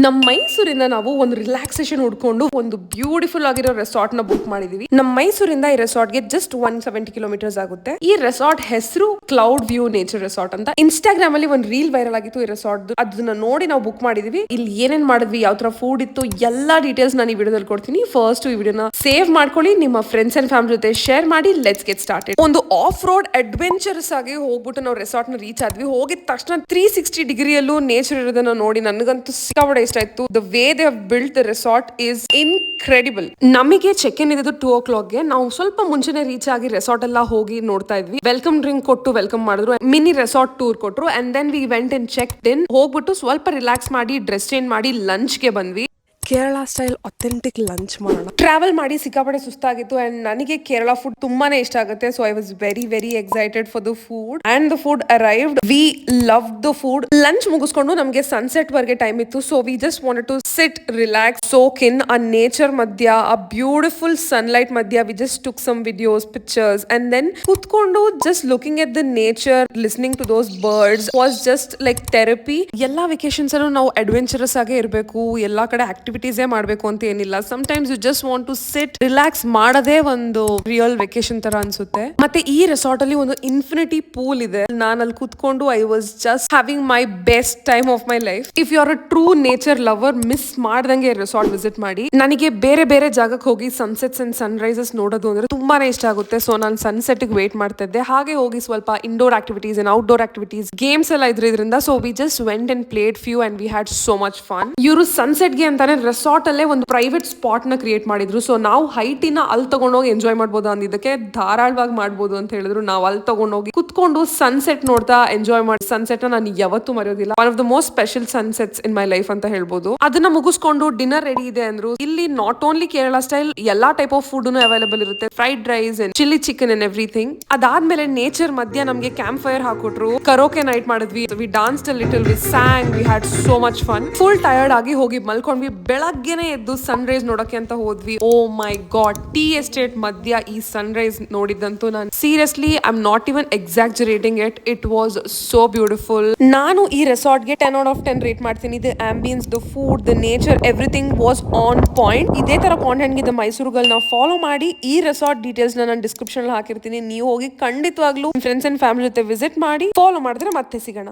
ನಮ್ಮ ಮೈಸೂರಿಂದ ನಾವು ಒಂದು ರಿಲ್ಯಾಕ್ಸೇಷನ್ ಹುಡ್ಕೊಂಡು ಒಂದು ಬ್ಯೂಟಿಫುಲ್ ಆಗಿರೋ ರೆಸಾರ್ಟ್ ನ ಬುಕ್ ಮಾಡಿದೀವಿ. ನಮ್ಮ ಮೈಸೂರಿಂದ ಈ ರೆಸಾರ್ಟ್ಗೆ ಜಸ್ಟ್ 170 ಕಿಲೋಮೀಟರ್ಸ್ ಆಗುತ್ತೆ. ಈ ರೆಸಾರ್ಟ್ ಹೆಸರು ಕ್ಲೌಡ್ ವ್ಯೂ ನೇಚರ್ ರೆಸಾರ್ಟ್ ಅಂತ. ಇನ್ಸ್ಟಾಗ್ರಾಮ್ ಅಲ್ಲಿ ಒಂದು ರೀಲ್ ವೈರಲ್ ಆಗಿತ್ತು ಈ ರೆಸಾರ್ಟ್. ಅದನ್ನ ನೋಡಿ ನಾವು ಬುಕ್ ಮಾಡಿದೀವಿ. ಇಲ್ಲಿ ಏನೇನ್ ಮಾಡಿದ್ವಿ, ಯಾವ ತರ ಫುಡ್ ಇತ್ತು, ಎಲ್ಲಾ ಡೀಟೇಲ್ಸ್ ನಾನು ಈ ವಿಡಿಯೋದಲ್ಲಿ ಕೊಡ್ತೀನಿ. ಫಸ್ಟ್ ಈ ವಿಡಿಯೋನ ಸೇವ್ ಮಾಡ್ಕೊಳ್ಳಿ, ನಿಮ್ಮ ಫ್ರೆಂಡ್ಸ್ ಅಂಡ್ ಫ್ಯಾಮಿಲಿ ಜೊತೆ ಶೇರ್ ಮಾಡಿ. Let's get started. ಒಂದು ಆಫ್ ರೋಡ್ ಅಡ್ವೆಂಚರ್ಸ್ ಆಗಿ ಹೋಗ್ಬಿಟ್ಟು ನಾವು ರೆಸಾರ್ಟ್ ನ ರೀಚ್ ಆದ್ವಿ. ಹೋಗಿದ ತಕ್ಷಣ 360 ಡಿಗ್ರಿಯಲ್ಲೂ ನೇಚರ್ ಇರೋದನ್ನ ನೋಡಿ ನನಗಂತೂ ಸಿಕ್ಕಾಪಟ್ಟೆ ಇಷ್ಟ ಆಯ್ತು. The way they have built the resort is incredible. ನಮಗೆ ಚೆಕ್ ಇನ್ ಇದ್ದು 2 o'clock ಗೆ. ನಾವು ಸ್ವಲ್ಪ ಮುಂಚೆನೆ ರೀಚ್ ಆಗಿ ರೆಸಾರ್ಟ್ ಎಲ್ಲ ಹೋಗಿ ನೋಡ್ತಾ ಇದ್ವಿ. ವೆಲ್ಕಮ್ ಡ್ರಿಂಕ್ ಕೊಟ್ಟು ವೆಲ್ಕಮ್ ಮಾಡಿದ್ರು, ಮಿನಿ ರೆಸಾರ್ಟ್ ಟೂರ್ ಕೊಟ್ರು. And then we went and check in. ಹೋಗ್ಬಿಟ್ಟು ಸ್ವಲ್ಪ ರಿಲ್ಯಾಕ್ಸ್ ಮಾಡಿ ಡ್ರೆಸ್ ಚೇಂಜ್ ಮಾಡಿ ಲಂಚ್ ಗೆ ಬಂದ್ವಿ. ಕೇರಳ ಸ್ಟೈಲ್ ಅಥೆಂಟಿಕ್ ಲಂಚ್ ಮಾಡೋಣ. ಟ್ರಾವೆಲ್ ಮಾಡಿ ಸಿಕ್ಕಾಪಟ್ಟೆ ಸುಸ್ತಾಗಿತ್ತು ಅಂಡ್ ನನಗೆ ಕೇರಳ ಫುಡ್ ತುಂಬಾನೇ ಇಷ್ಟ ಆಗುತ್ತೆ. So I was very excited for the food and the food arrived. We love the food. Lunch ಮುಗಿಸ್ಕೊಂಡು ನಮಗೆ ಸನ್ಸೆಟ್ ವರೆಗೆ ಟೈಮ್ ಇತ್ತು. So we just wanted to sit, relax, soak in ಆ ನೇಚರ್ ಮಧ್ಯ, ಆ ಬ್ಯೂಟಿಫುಲ್ ಸನ್ಲೈಟ್ ಮಧ್ಯ. We just took some videos, pictures and then ಕುತ್ಕೊಂಡು just looking at the nature, listening to those birds was just like therapy. ಎಲ್ಲಾ vacations ಅಲ್ಲೂ ನಾವು adventurous ಆಗೇ ಇರಬೇಕು, ಎಲ್ಲಾ ಕಡೆ ಆಕ್ಟಿವಿಟೀಸ್ ಮಾಡಬೇಕು ಅಂತ ಏನಿಲ್ಲ. Sometimes you just want to sit, relax ಮಾಡೋದೇ ಒಂದು ರಿಯಲ್ ವೆಕೇಶನ್ ತರ ಅನ್ಸುತ್ತೆ. ಮತ್ತೆ ಈ ರೆಸಾರ್ಟ್ ಅಲ್ಲಿ ಒಂದು ಇನ್ಫಿನಿಟಿ ಪೂಲ್ ಇದೆ. ನಾನು ಅಲ್ಲಿ ಕುತ್ಕೊಂಡು I was just having my best time of my life. If you are a true nature lover, miss ಮಾಡ್ದಂಗೆ ರೆಸಾರ್ಟ್ ವಿಸಿಟ್ ಮಾಡಿ. ನನಗೆ ಬೇರೆ ಜಾಗಕ್ಕೆ ಹೋಗಿ ಸನ್ಸೆಟ್ಸ್ ಅಂಡ್ ಸನ್ ರೈಸಸ್ ನೋಡೋದು ಅಂದ್ರೆ ತುಂಬಾನೇ ಇಷ್ಟ ಆಗುತ್ತೆ. ಸೊ ನಾನು ಸನ್ಸೆಟ್ ಗೆ ವೇಟ್ ಮಾಡ್ತಾ ಇದ್ದೆ. ಹಾಗೆ ಹೋಗಿ ಸ್ವಲ್ಪ indoor activities and outdoor activities, games ಎಲ್ಲ ಇದ್ರಿಂದ. So we just went and played few and we had so much fun. ಇವರು ಸನ್ಸೆಟ್ ಗೆ ಅಂತಾನೆ ರೆಸಾರ್ಟ್ ಅಲ್ಲೇ ಒಂದು ಪ್ರೈವೇಟ್ ಸ್ಪಾಟ್ ನ ಕ್ರಿಯೇಟ್ ಮಾಡಿದ್ರು. ಸೊ ನಾವು ಹೈಟಿನ ಅಲ್ಲಿ ತಗೊಂಡೋಗಿ ಎಂಜಾಯ್ ಮಾಡ್ಬೋದು ಅಂದಿದ್ದಕ್ಕೆ ಧಾರಾಳವಾಗಿ ಮಾಡ್ಬೋದು ಅಂತ ಹೇಳಿದ್ರು. ನಾವು ಅಲ್ಲಿ ತಗೊಂಡೋಗಿ ಕುತ್ಕೊಂಡು ಸನ್ಸೆಟ್ ನೋಡ್ತಾ ಎಂಜಾಯ್ ಮಾಡಿ. ಸನ್ಸೆಟ್ ನಾನು ಯಾವತ್ತೂ ಮರೆಯೋದಿಲ್ಲ. One of the most special sunsets in my life ಅಂತ ಹೇಳ್ಬೋದು. ಅದನ್ನ ಮುಗಿಸ್ಕೊಂಡು ಡಿನ್ನರ್ ರೆಡಿ ಇದೆ ಅಂದ್ರು. ಇಲ್ಲಿ ನಾಟ್ ಓನ್ಲಿ ಕೇರಳ ಸ್ಟೈಲ್, ಎಲ್ಲಾ ಟೈಪ್ ಆಫ್ ಫುಡ್ ಅವೈಲೇಬಲ್ ಇರುತ್ತೆ. Fried rice and chilli chicken and everything. ಅದಾದ್ಮೇಲೆ ನೇಚರ್ ಮಧ್ಯ ನಮ್ಗೆ ಕ್ಯಾಂಪ್ ಫೈರ್ ಹಾಕೊಟ್ರು. ಕರೋಕೆ ನೈಟ್ ಮಾಡಿದ್ವಿ. We danced a little, we sang, we had so much fun. Full tired ಆಗಿ ಹೋಗಿ ಮಲ್ಕೊಂಡ್ವಿ. ಬೆಳಗ್ಗೆನೆ ಎದ್ದು ಸನ್ ರೈಸ್ ನೋಡಕ್ಕೆ ಅಂತ ಹೋದ್ವಿ. Oh my God, tea estate ಮಧ್ಯ ಈ ಸನ್ ರೈಸ್ ನೋಡಿದ್ದಂತೂ ನಾನು seriously I am not even exaggerating it. It was so beautiful. ನಾನು ಈ ರೆಸಾರ್ಟ್ ಗೆ 10 out of 10 ರೇಟ್ ಮಾಡ್ತೀನಿ. The ambience, the food, the nature, everything was on point. ಇದೇ ತರ ಕಾಂಟೆಂಟ್ ಗೆ ಮೈಸೂರುಗಳನ್ನ ಫಾಲೋ ಮಾಡಿ. ಈ ರೆಸಾರ್ಟ್ ಡೀಟೇಲ್ಸ್ ನಾನು ಡಿಸ್ಕ್ರಿಪ್ಷನ್ ಹಾಕಿರ್ತೀನಿ. ನೀವು ಹೋಗಿ ಖಂಡಿತವಾಗ್ಲೂ ಫ್ರೆಂಡ್ಸ್ ಅಂಡ್ ಫ್ಯಾಮಿಲಿ ಜೊತೆ ವಿಸಿಟ್ ಮಾಡಿ. ಫಾಲೋ ಮಾಡಿದ್ರೆ ಮತ್ತೆ ಸಿಗೋಣ.